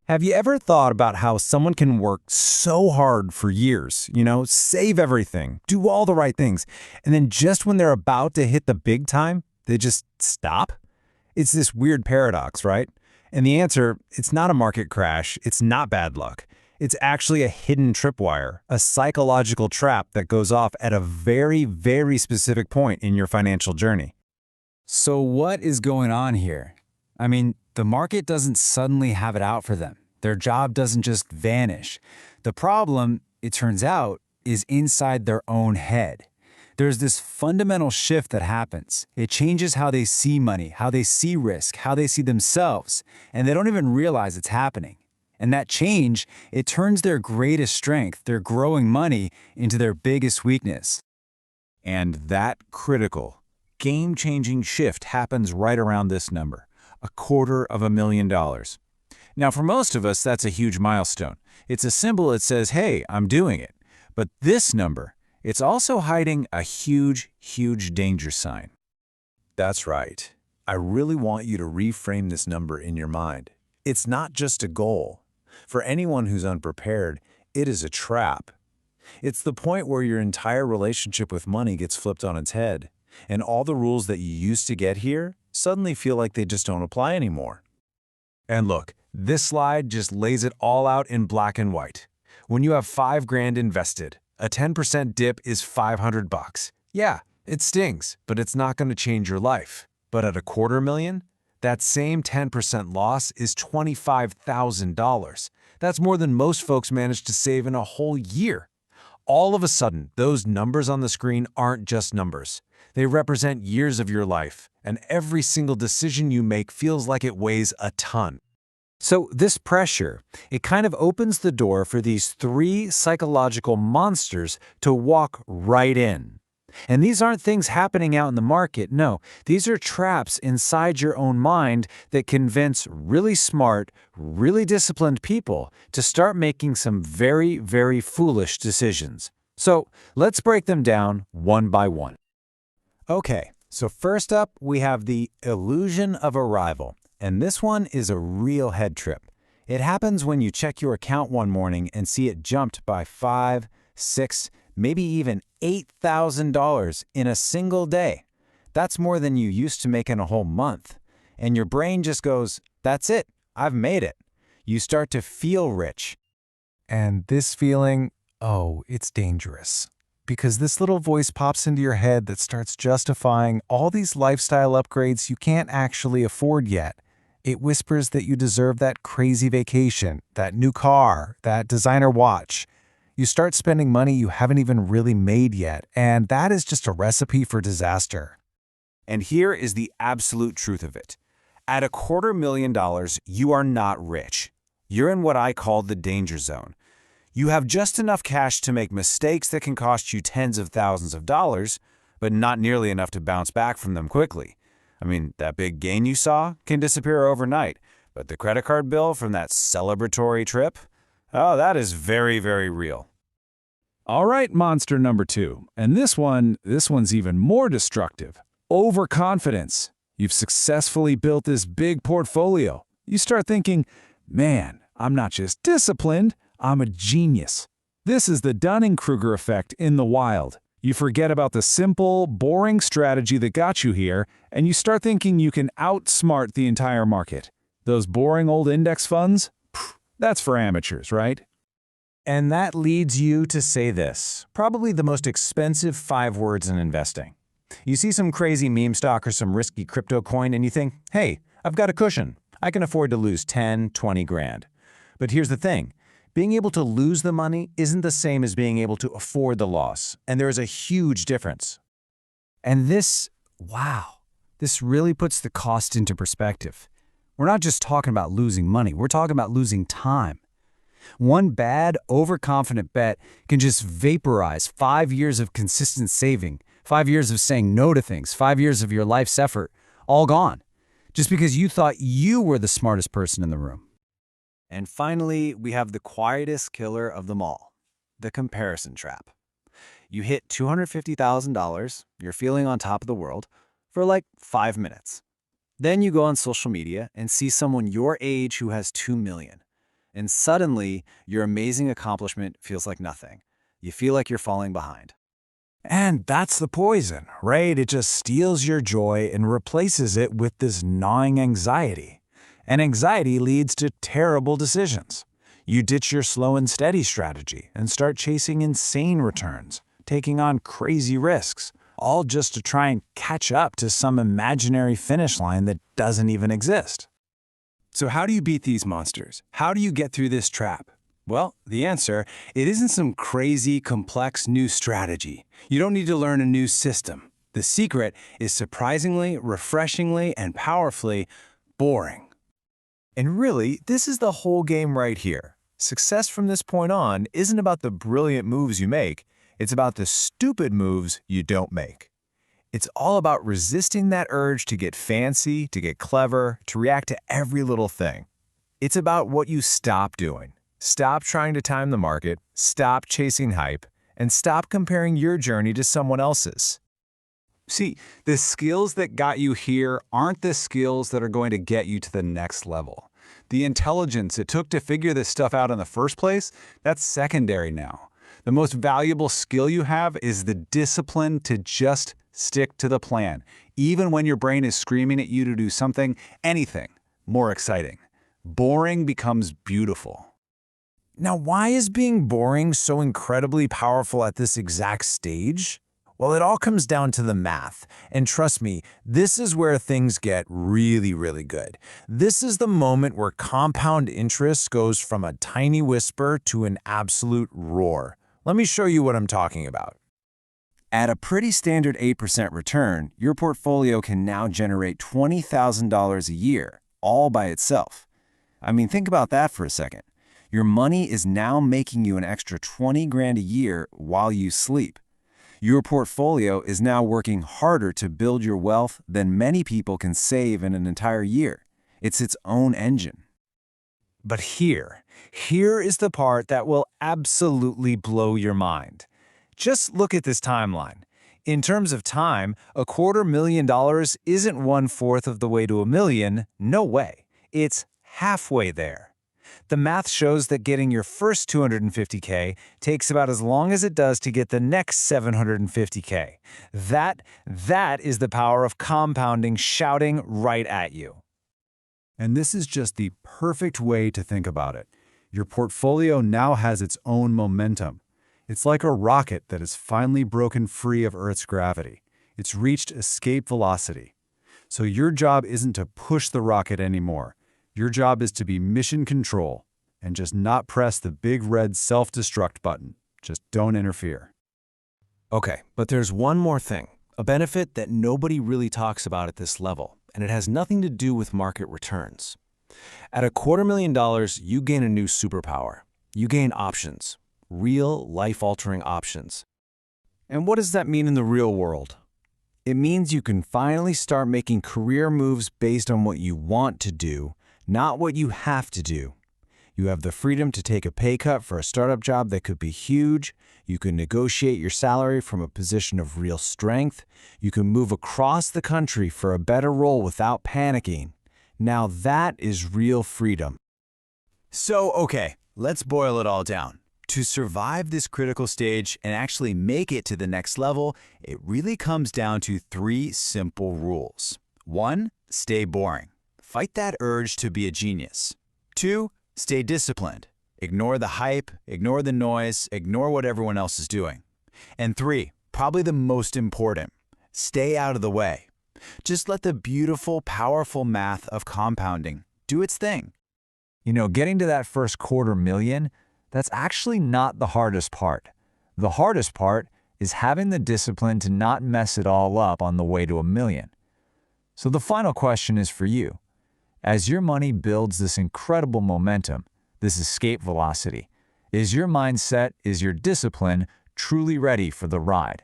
Have you ever thought about how someone can work so hard for years, save everything, do all the right things, and then just when they're about to hit the big time, they just stop? It's this weird paradox, right? And the answer, it's not a market crash, it's not bad luck. It's actually a hidden tripwire, a psychological trap that goes off at a very, very specific point in your financial journey. So what is going on here? The market doesn't suddenly have it out for them. Their job doesn't just vanish. The problem, it turns out, is inside their own head. There's this fundamental shift that happens. It changes how they see money, how they see risk, how they see themselves, and they don't even realize it's happening. And that change, it turns their greatest strength, their growing money, into their biggest weakness. And that critical, game-changing shift happens right around this number, $250,000. Now, for most of us, that's a huge milestone. It's a symbol that says, hey, I'm doing it. But this number, it's also hiding a huge, huge danger sign. That's right. I really want you to reframe this number in your mind. It's not just a goal. For anyone who's unprepared, it is a trap. It's the point where your entire relationship with money gets flipped on its head, and all the rules that you used to get here suddenly feel like they just don't apply anymore. And look, this slide just lays it all out in black and white. When you have $5,000 invested, a 10% dip is $500. Yeah, it stings, but it's not going to change your life. But at $250,000, that same 10% loss is $25,000. That's more than most folks manage to save in a whole year. All of a sudden, those numbers on the screen aren't just numbers. They represent years of your life, and every single decision you make feels like it weighs a ton. So this pressure, it kind of opens the door for these three psychological monsters to walk right in. And these aren't things happening out in the market. No, these are traps inside your own mind that convince really smart, really disciplined people to start making some very, very foolish decisions. So let's break them down one by one. Okay, so first up, we have the illusion of arrival. And this one is a real head trip. It happens when you check your account one morning and see it jumped by $5, $6, maybe even $8,000 in a single day. That's more than you used to make in a whole month. And your brain just goes, that's it, I've made it. You start to feel rich. And this feeling, it's dangerous. Because this little voice pops into your head that starts justifying all these lifestyle upgrades you can't actually afford yet. It whispers that you deserve that crazy vacation, that new car, that designer watch. You start spending money you haven't even really made yet, and that is just a recipe for disaster. And here is the absolute truth of it. At $250,000, you are not rich. You're in what I call the danger zone. You have just enough cash to make mistakes that can cost you tens of thousands of dollars, but not nearly enough to bounce back from them quickly. That big gain you saw can disappear overnight, but the credit card bill from that celebratory trip, that is very, very real. All right, monster number 2. And this one's even more destructive. Overconfidence. You've successfully built this big portfolio. You start thinking, man, I'm not just disciplined, I'm a genius. This is the Dunning-Kruger effect in the wild. You forget about the simple, boring strategy that got you here, and you start thinking you can outsmart the entire market. Those boring old index funds? That's for amateurs, right? And that leads you to say this, probably the most expensive 5 words in investing. You see some crazy meme stock or some risky crypto coin and you think, hey, I've got a cushion. I can afford to lose 10, 20 grand. But here's the thing. Being able to lose the money isn't the same as being able to afford the loss, and there is a huge difference. And this really puts the cost into perspective. We're not just talking about losing money, we're talking about losing time. One bad, overconfident bet can just vaporize 5 years of consistent saving, 5 years of saying no to things, 5 years of your life's effort, all gone, just because you thought you were the smartest person in the room. And finally, we have the quietest killer of them all, the comparison trap. You hit $250,000, you're feeling on top of the world, for like 5 minutes. Then you go on social media and see someone your age who has 2 million. And suddenly, your amazing accomplishment feels like nothing. You feel like you're falling behind. And that's the poison, right? It just steals your joy and replaces it with this gnawing anxiety. And anxiety leads to terrible decisions. You ditch your slow and steady strategy and start chasing insane returns, taking on crazy risks, all just to try and catch up to some imaginary finish line that doesn't even exist. So how do you beat these monsters? How do you get through this trap? Well, the answer, it isn't some crazy, complex new strategy. You don't need to learn a new system. The secret is surprisingly, refreshingly, and powerfully boring. And really, this is the whole game right here. Success from this point on isn't about the brilliant moves you make, it's about the stupid moves you don't make. It's all about resisting that urge to get fancy, to get clever, to react to every little thing. It's about what you stop doing. Stop trying to time the market, stop chasing hype, and stop comparing your journey to someone else's. See, the skills that got you here aren't the skills that are going to get you to the next level. The intelligence it took to figure this stuff out in the first place, that's secondary now. The most valuable skill you have is the discipline to just stick to the plan, even when your brain is screaming at you to do something, anything, more exciting. Boring becomes beautiful. Now, why is being boring so incredibly powerful at this exact stage? Well, it all comes down to the math. And trust me, this is where things get really, really good. This is the moment where compound interest goes from a tiny whisper to an absolute roar. Let me show you what I'm talking about. At a pretty standard 8% return, your portfolio can now generate $20,000 a year, all by itself. I mean, think about that for a second. Your money is now making you an extra 20 grand a year while you sleep. Your portfolio is now working harder to build your wealth than many people can save in an entire year. It's its own engine. But here is the part that will absolutely blow your mind. Just look at this timeline. In terms of time, $250,000 isn't 1/4 of the way to $1 million. No way. It's halfway there. The math shows that getting your first $250K takes about as long as it does to get the next $750K. That is the power of compounding shouting right at you. And this is just the perfect way to think about it. Your portfolio now has its own momentum. It's like a rocket that has finally broken free of Earth's gravity. It's reached escape velocity. So your job isn't to push the rocket anymore. Your job is to be mission control and just not press the big red self-destruct button. Just don't interfere. Okay, but there's one more thing, a benefit that nobody really talks about at this level, and it has nothing to do with market returns. At $250,000, you gain a new superpower. You gain options, real life-altering options. And what does that mean in the real world? It means you can finally start making career moves based on what you want to do, not what you have to do. You have the freedom to take a pay cut for a startup job that could be huge. You can negotiate your salary from a position of real strength. You can move across the country for a better role without panicking. Now that is real freedom. So, okay, let's boil it all down. To survive this critical stage and actually make it to the next level, it really comes down to 3 simple rules. 1, stay boring. Fight that urge to be a genius. 2, stay disciplined. Ignore the hype, ignore the noise, ignore what everyone else is doing. And 3, probably the most important, stay out of the way. Just let the beautiful, powerful math of compounding do its thing. You know, getting to that first $250,000, that's actually not the hardest part. The hardest part is having the discipline to not mess it all up on the way to $1 million. So the final question is for you. As your money builds this incredible momentum, this escape velocity, is your mindset, is your discipline truly ready for the ride?